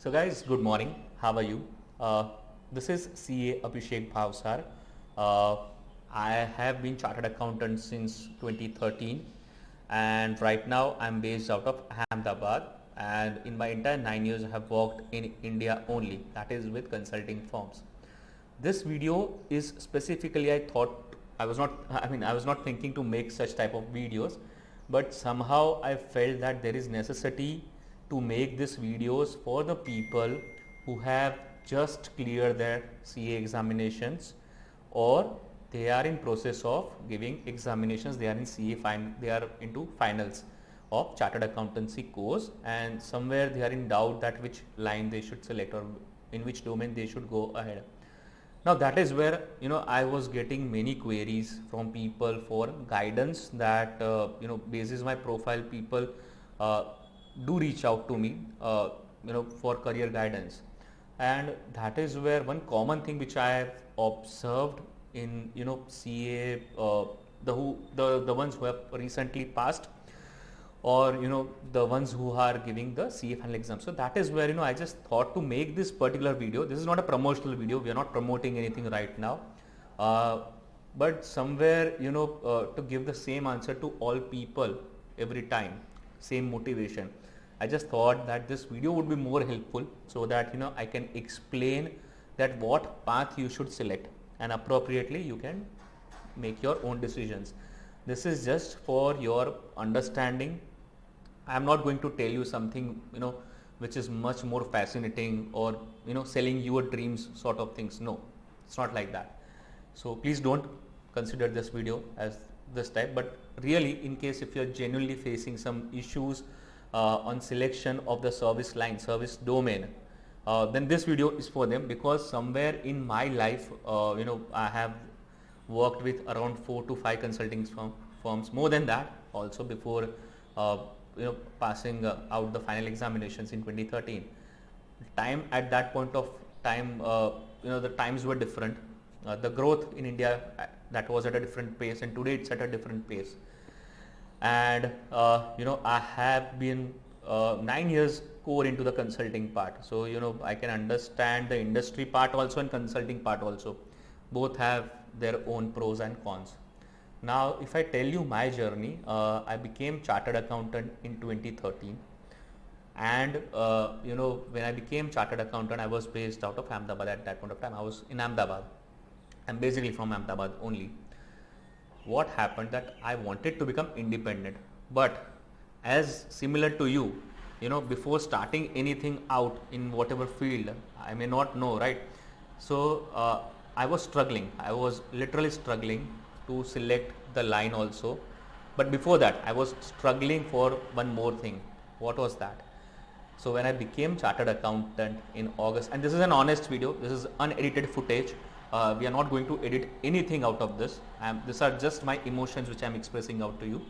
So guys, good morning. How are you? This is CA Abhishek Bhavsar. Uh, I have been chartered accountant since 2013 and right now I'm based out of Ahmedabad, and in my entire 9 years I have worked in India only, that is with consulting firms. This video is specifically, I was not thinking to make such type of videos, but somehow I felt that there is necessity to make these videos for the people who have just cleared their CA examinations, or they are in process of giving examinations, they are in they are into finals of chartered accountancy course, and somewhere they are in doubt that which line they should select or in which domain they should go ahead. Now that is where I was getting many queries from people for guidance, that basis my profile, people do reach out to me for career guidance. And that is where one common thing which I have observed in CA, the ones who have recently passed, or the ones who are giving the CA final exam. So that is where I just thought to make this particular video. This is not a promotional video, we are not promoting anything right now, but somewhere to give the same answer to all people every time, same motivation. I just thought that this video would be more helpful, so that I can explain that what path you should select, and appropriately you can make your own decisions. This is just for your understanding. I am not going to tell you something which is much more fascinating, or selling your dreams sort of things. No, it's not like that. So please don't consider this video as this type, but really, in case if you are genuinely facing some issues on selection of the service line, service domain, then this video is for them, because somewhere in my life I have worked with around 4 to 5 consulting firms, more than that also, before passing out the final examinations in 2013. Time at that point of time, the times were different. The growth in India, that was at a different pace, and today it's at a different pace. And I have been 9 years core into the consulting part, so I can understand the industry part also and consulting part also. Both have their own pros and cons. Now if I tell you my journey, I became chartered accountant in 2013, and when I became chartered accountant, I was based out of Ahmedabad. At that point of time I was in Ahmedabad. I'm basically from Ahmedabad only. What happened, that I wanted to become independent, but as similar to you, before starting anything out in whatever field, I may not know, right? So I was struggling. I was literally struggling to select the line also. But before that, I was struggling for one more thing. What was that? So when I became chartered accountant in August, and this is an honest video, this is unedited footage. We are not going to edit anything out of this. These are just my emotions which I am expressing out to you.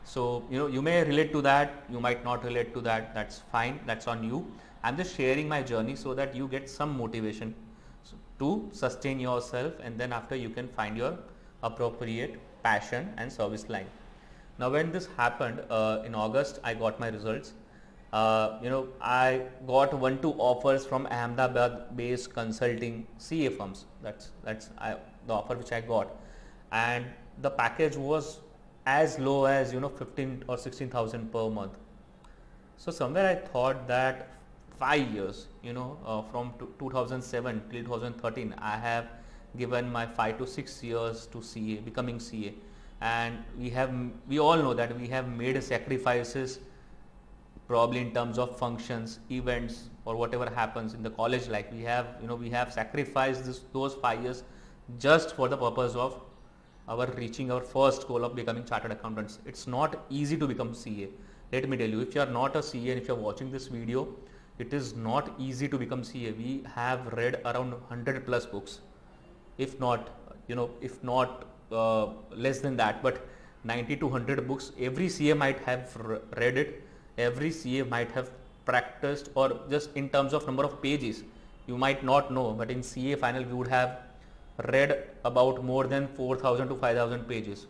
So you may relate to that, you might not relate to that. That's fine. That's on you. I'm just sharing my journey so that you get some motivation to sustain yourself, and then after you can find your appropriate passion and service line. Now when this happened in August, I got my results. I got 1-2 offers from Ahmedabad based consulting CA firms. That's the offer which I got, and the package was as low as 15 or 16,000 per month. So somewhere I thought that 5 years, from 2007 till 2013, I have given my 5 to 6 years to CA, becoming CA, and we all know that we have made sacrifices, probably in terms of functions, events, or whatever happens in the college life. We have sacrificed those 5 years just for the purpose of our reaching our first goal of becoming chartered accountants. It's not easy to become CA. Let me tell you, if you are not a CA and if you are watching this video, it is not easy to become CA. We have read around 100 plus books, if not less than that, but 90 to 100 books. Every CA might have read it. Every CA might have practiced, or just in terms of number of pages, you might not know, but in CA final we would have read about more than 4,000 to 5,000 pages.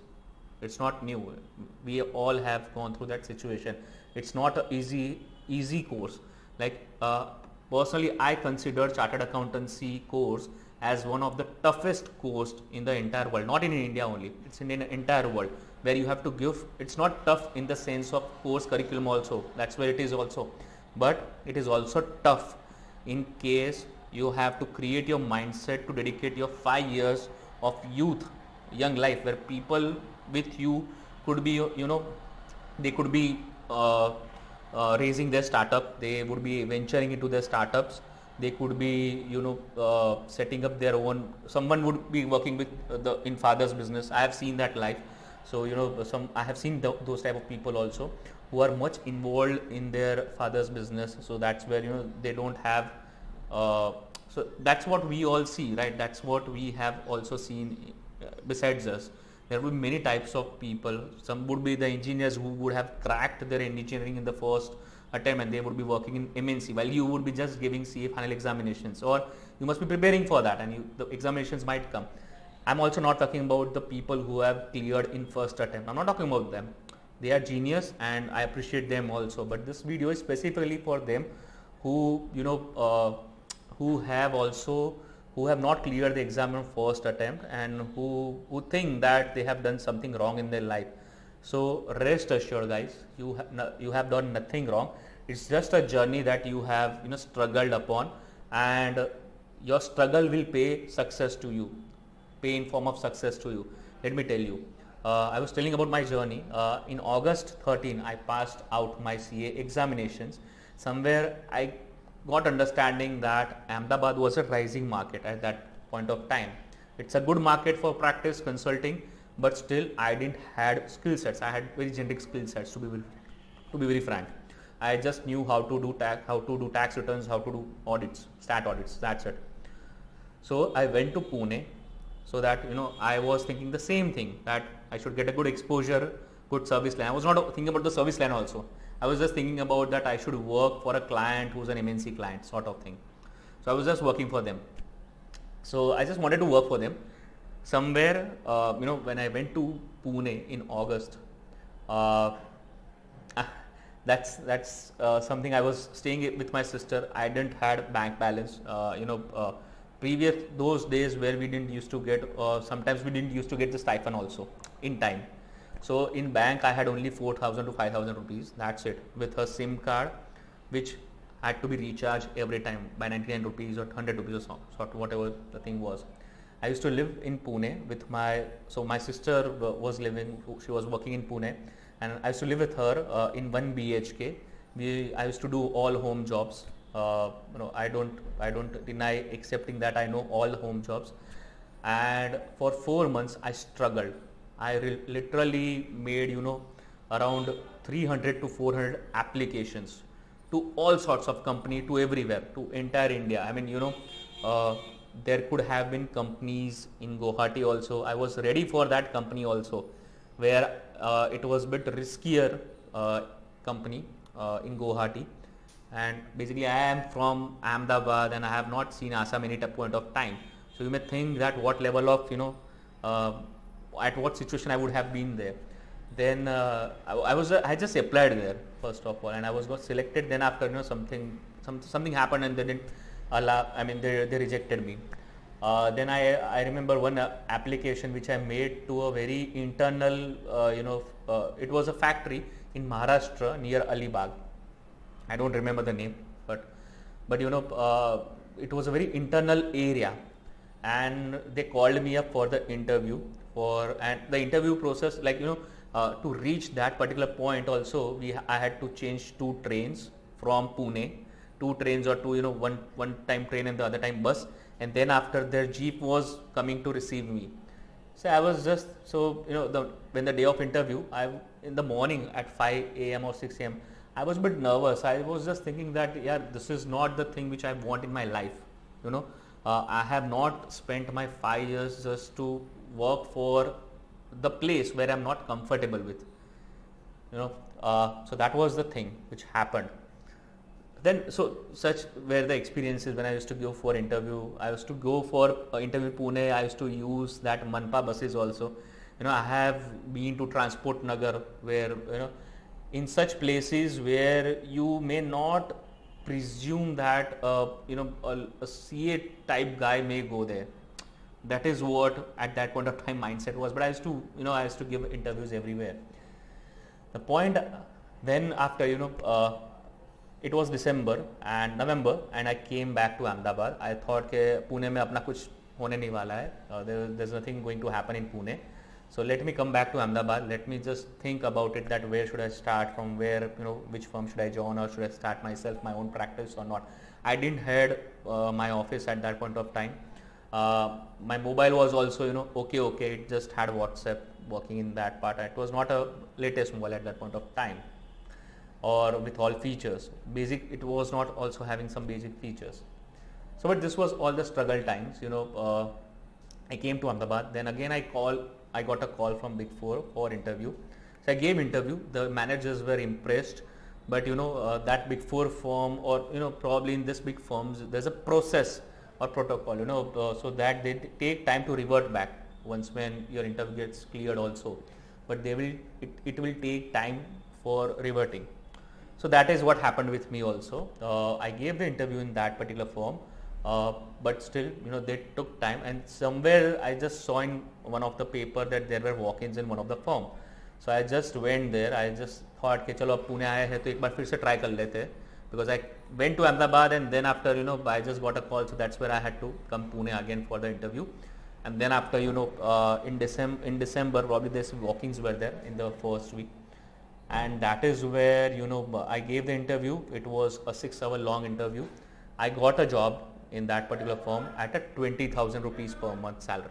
It's not new. We all have gone through that situation. It's not an easy course. Like personally I consider chartered accountancy course as one of the toughest course in the entire world, not in India only, it's in the entire world, where you have to give, it's not tough in the sense of course curriculum also, that's where it is also, but it is also tough in case you have to create your mindset to dedicate your 5 years of young life, where people with you could be, they could be raising their startup, they would be venturing into their startups, they could be setting up their own, someone would be working with in father's business. I have seen that life. So I have seen those type of people also who are much involved in their father's business. So that's where they don't have so that's what we all see, right? That's what we have also seen. Besides us, there will be many types of people. Some would be the engineers who would have cracked their engineering in the first attempt and they would be working in MNC, while you would be just giving CA final examinations, or you must be preparing for that and the examinations might come. I'm also not talking about the people who have cleared in first attempt. I'm not talking about them. They are genius and I appreciate them also, but this video is specifically for them who who have not cleared the exam on first attempt and who think that they have done something wrong in their life. So rest assured guys, you have done nothing wrong. It's just a journey that you have struggled upon, and your struggle will pay success to you, pay in form of success to you. Let me tell you, I was telling about my journey. In August 13 I passed out my CA examinations. Somewhere I got understanding that Ahmedabad was a rising market at that point of time. It's a good market for practice consulting, but still I didn't had skill sets. I had very generic skill sets, to be very frank. I just knew how to do tax returns, how to do audits, stat audits, that's it. So I went to Pune, so that I was thinking the same thing, that I should get a good exposure, good service line. I was not thinking about the service line also. I was just thinking about that I should work for a client who's an MNC client, sort of thing. So I was just working for them. So I just wanted to work for them. Somewhere, when I went to Pune in August, that's something. I was staying with my sister. I didn't had bank balance. Previous those days where we didn't used to get, sometimes we didn't used to get the stipend also in time. So in bank I had only 4,000 to 5,000 rupees. That's it, with a SIM card which had to be recharged every time by 99 rupees or 100 rupees or so, sort of whatever the thing was. I used to live in Pune with my sister was living, she was working in Pune, and I used to live with her in 1 BHK. I used to do all home jobs. I don't deny accepting that I know all home jobs, and for 4 months I struggled. I literally made around 300 to 400 applications to all sorts of company, to everywhere, to entire India. I mean there could have been companies in Guwahati also. I was ready for that company also, where it was a bit riskier company in Guwahati. And basically I am from Ahmedabad and I have not seen Assam any point of time. So you may think that what level of at what situation I would have been there. Then I just applied there first of all, and I was got selected. Then after something happened and they didn't allow. I mean they rejected me. Then I remember one application which I made to a very internal it was a factory in Maharashtra near Alibag. I don't remember the name, but it was a very internal area, and they called me up for the interview. And the interview process, to reach that particular point also, I had to change 2 trains from Pune, 2 trains or 2 one time train and the other time bus, and then after their jeep was coming to receive me. So I was just when the day of interview, in the morning at 5 a.m. or 6 a.m. I was a bit nervous. I was just thinking that this is not the thing which I want in my life. I have not spent my 5 years just to work for the place where I'm not comfortable with. So that was the thing which happened. Then such were the experiences when I used to go for interview. I used to go for interview Pune. I used to use that Manpa buses also. I have been to Transport Nagar, where in such places where you may not presume that a CA type guy may go there. That is what at that point of time mindset was. But I used to give interviews everywhere. The point then after it was December and November and I came back to Ahmedabad. I thought कि पुणे में अपना कुछ होने नहीं वाला है. There's nothing going to happen in Pune. So let me come back to Ahmedabad. Let me just think about it, that where should I start, from where, which firm should I join, or should I start myself, my own practice or not. I didn't had my office at that point of time. My mobile was also, okay. It just had WhatsApp working in that part. It was not a latest mobile at that point of time, or with all features. Basic, it was not also having some basic features. So, but this was all the struggle times. I came to Ahmedabad. Then again, I got a call from Big Four for interview. So I gave interview. The managers were impressed, but that Big Four firm, or probably in this big firms, there's a process or protocol, so that they take time to revert back once when your interview gets cleared also. But it will take time for reverting. So that is what happened with me also. I gave the interview in that particular firm. But still, they took time, and somewhere I just saw in one of the paper that there were walk-ins in one of the firm. So I just went there. I just thought कि चलो अब पुणे आए हैं तो एक बार फिर से try कर लेते हैं, because I went to Ahmedabad and then after I just got a call, so that's where I had to come Pune again for the interview. And then after in December probably these walk-ins were there in the first week, and that is where I gave the interview. It was a 6-hour long interview. I got a job in that particular firm at a 20,000 rupees per month salary.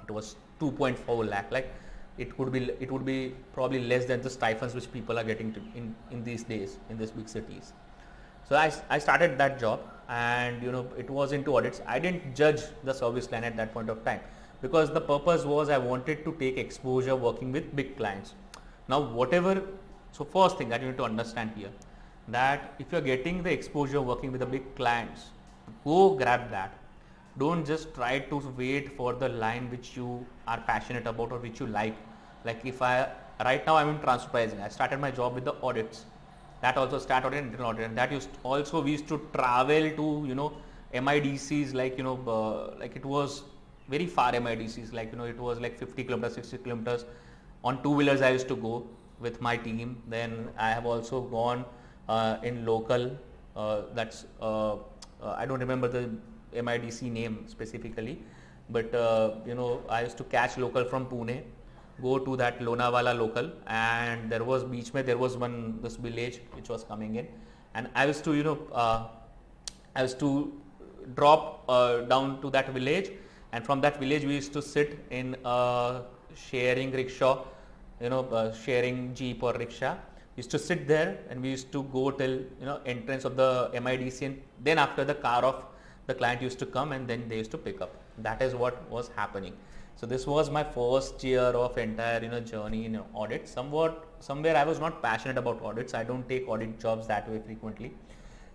It was 2.4 lakh. Like it would be probably less than the stipends which people are getting in these days in these big cities. So I started that job, and it was into audits. I didn't judge the service line at that point of time, because the purpose was I wanted to take exposure working with big clients. Now so first thing that you need to understand here, that if you're getting the exposure working with the big clients, go grab that. Don't just try to wait for the line which you are passionate about or which you like. Like right now I'm in transfer pricing. I started my job with the audits. That also start audit and internal audit, and that we used to travel to MIDCs, like like it was very far MIDCs, like it was like 50 kilometers, 60 kilometers. On 2-wheelers I used to go with my team. Then I have also gone in local, I don't remember the MIDC name specifically, but I used to catch local from Pune, go to that Lonavala local, and there was beach mein, there was this village which was coming in, and I used to drop down to that village, and from that village we used to sit in sharing rickshaw, sharing jeep or rickshaw. We used to sit there and we used to go till entrance of the MIDC, and then after the car of the client used to come, and then they used to pick up. That is what was happening. So this was my first year of entire journey in audit. Somewhere I was not passionate about audits. I don't take audit jobs that way frequently.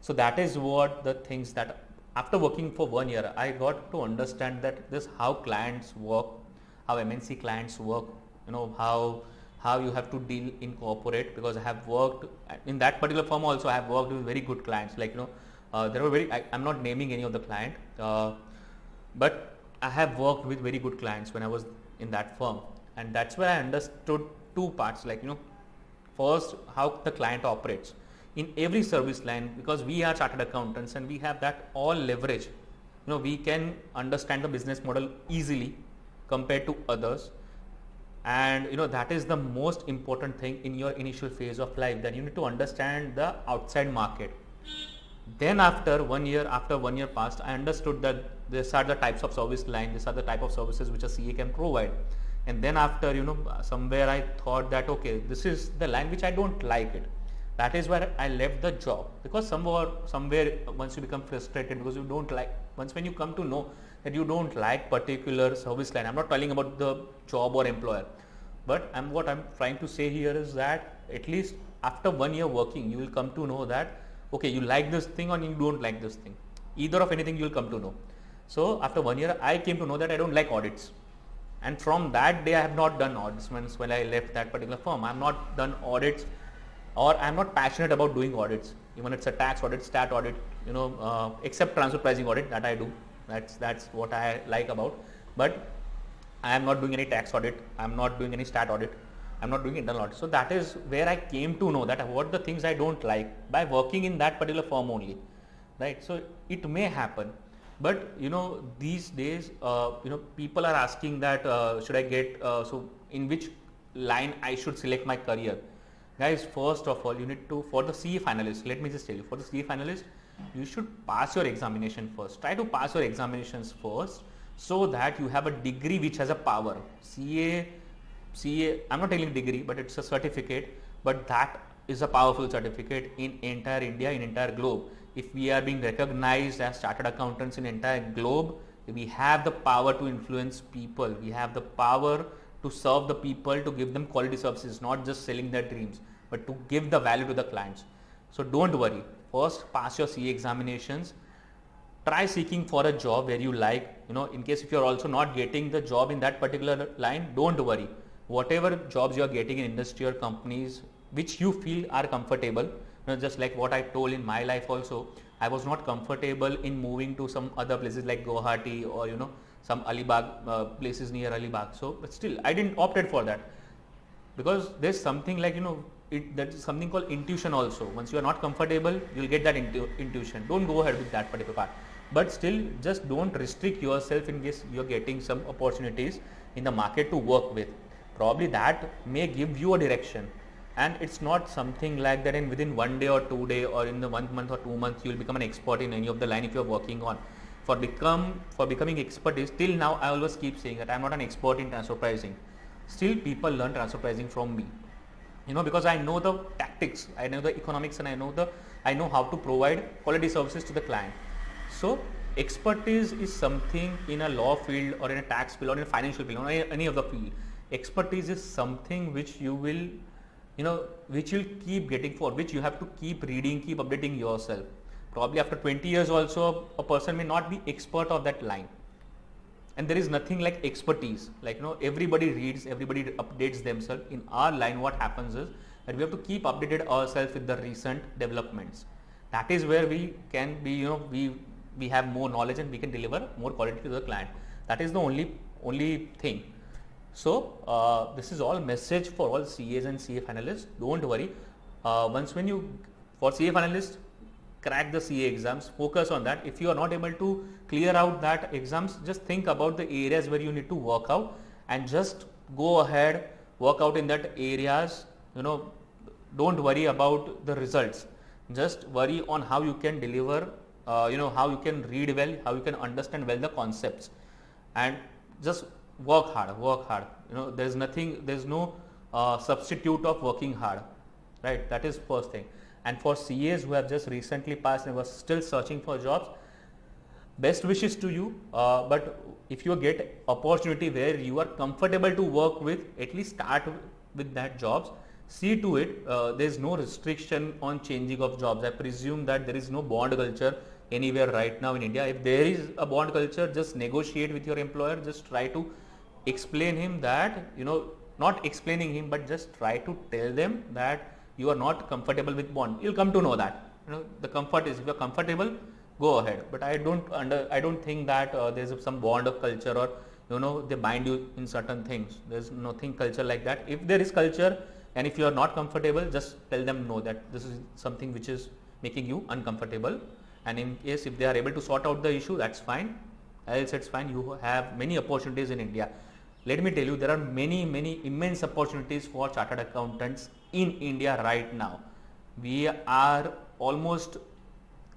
So that is what the things that after working for 1 year I got to understand, that this how clients work, how MNC clients work, how you have to deal in corporate, because I have worked in that particular firm also. I have worked with very good clients, like there were I'm not naming any of the client, but I have worked with very good clients when I was in that firm, and that's where I understood two parts, like first how the client operates in every service line, because we are chartered accountants and we have that all leverage. We can understand the business model easily compared to others. And that is the most important thing in your initial phase of life, that you need to understand the outside market. Then after 1 year passed, I understood that these are the types of service line, these are the type of services which a CA can provide. And then after somewhere I thought that okay, this is the line which I don't like it. That is where I left the job, because somewhere once you become frustrated because you don't like, when you come to know that you don't like particular service line. I'm not telling about the job or employer, but what I'm trying to say here is that at least after 1 year working, you will come to know that okay, you like this thing or you don't like this thing. Either of anything you will come to know. So after 1 year, I came to know that I don't like audits, and from that day I have not done audits. When I left that particular firm, I have not done audits or I'm not passionate about doing audits, even it's a tax audit, stat audit, except transfer pricing audit that I do. That's what I like about. But I am not doing any tax audit. I'm not doing any stat audit. I'm not doing internal audit. So that is where I came to know that what the things I don't like by working in that particular firm only, right? So it may happen, but these days, people are asking that should I get so in which line I should select my career. Guys, first of all, you need to, for the CA finalist, let me just tell you, for the CA finalist, you should pass your examination first. Try to pass your examinations first so that you have a degree which has a power. CA, I'm not telling degree, but it's a certificate, but that is a powerful certificate in entire India, in entire globe. If we are being recognized as chartered accountants in entire globe, we have the power to influence people. We have the power to serve the people, to give them quality services, not just selling their dreams, but to give the value to the clients. So don't worry. First, pass your CA examinations. Try seeking for a job where you like, in case if you're also not getting the job in that particular line, don't worry. Whatever jobs you're getting in industry or companies which you feel are comfortable, just like what I told in my life also, I was not comfortable in moving to some other places like Guwahati or some Alibag, places near Alibag. So, but still I didn't opted for that, because there's something like, that is something called intuition also. Once you are not comfortable, you'll get that intuition. Don't go ahead with that particular part. But still, just don't restrict yourself in case you're getting some opportunities in the market to work with. Probably that may give you a direction. And it's not something like that within 1 day or 2 day or in the 1 month or 2 months, you will become an expert in any of the line if you're working on. For becoming expert is, till now I always keep saying that I'm not an expert in transfer pricing. Still people learn transfer pricing from me, because I know the tactics, I know the economics, and I know how to provide quality services to the client. So expertise is something in a law field or in a tax field or in a financial field or any of the field. Expertise is something which you will, which you'll keep getting, for which you have to keep reading, keep updating yourself. Probably after 20 years also, a person may not be expert of that line. And there is nothing like expertise. Like, everybody reads, everybody updates themselves. In our line, what happens is that we have to keep updated ourselves with the recent developments. That is where we can be, we have more knowledge and we can deliver more quality to the client. That is the only thing. So this is all message for all CAs and CA finalists. Don't worry. For CA finalists, crack the CA exams, focus on that. If you are not able to clear out that exams, just think about the areas where you need to work out and just go ahead, work out in that areas. Don't worry about the results. Just worry on how you can deliver, how you can read well, how you can understand well the concepts, and just work hard. There's no substitute of working hard, right? That is first thing. And for CAs who have just recently passed and were still searching for jobs, best wishes to you. But if you get opportunity where you are comfortable to work with, at least start with that jobs. See to it, there is no restriction on changing of jobs. I presume that there is no bond culture anywhere right now in India. If there is a bond culture, just negotiate with your employer. Just try to explain him that, not explaining him, but just try to tell them that you are not comfortable with bond. You'll come to know that. The comfort is, if you're comfortable, go ahead. But I don't think that there's some bond of culture or, they bind you in certain things. There's nothing culture like that. If there is culture, and if you are not comfortable, just tell them no, that this is something which is making you uncomfortable. And in case if they are able to sort out the issue, that's fine. Else it's fine. You have many opportunities in India. Let me tell you, there are many immense opportunities for chartered accountants in India right now. We are almost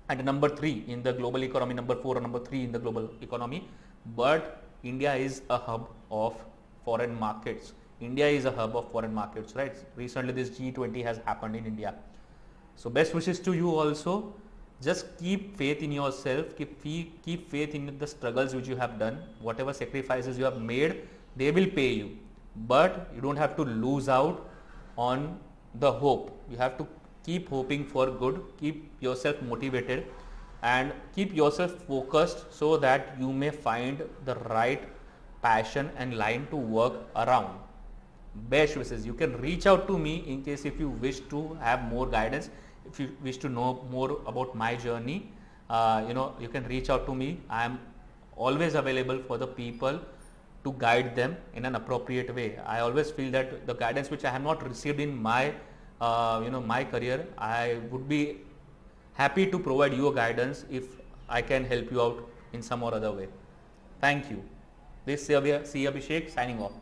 at number 3 in the global economy, number 4 or number 3 in the global economy. But India is a hub of foreign markets. India is a hub of foreign markets, right? Recently this G20 has happened in India. So best wishes to you also. Just keep faith in yourself, keep faith in the struggles which you have done. Whatever sacrifices you have made, they will pay you. But you don't have to lose out on the hope. You have to keep hoping for good, keep yourself motivated and keep yourself focused so that you may find the right passion and line to work around. best wishes. You can reach out to me in case if you wish to have more guidance, if you wish to know more about my journey. You can reach out to me. I am always available for the people to guide them in an appropriate way. I always feel that the guidance which I have not received in my my career, I would be happy to provide you a guidance if I can help you out in some or other way. Thank you. This is 𝐒𝐢𝐦𝐻𝐥 signing off.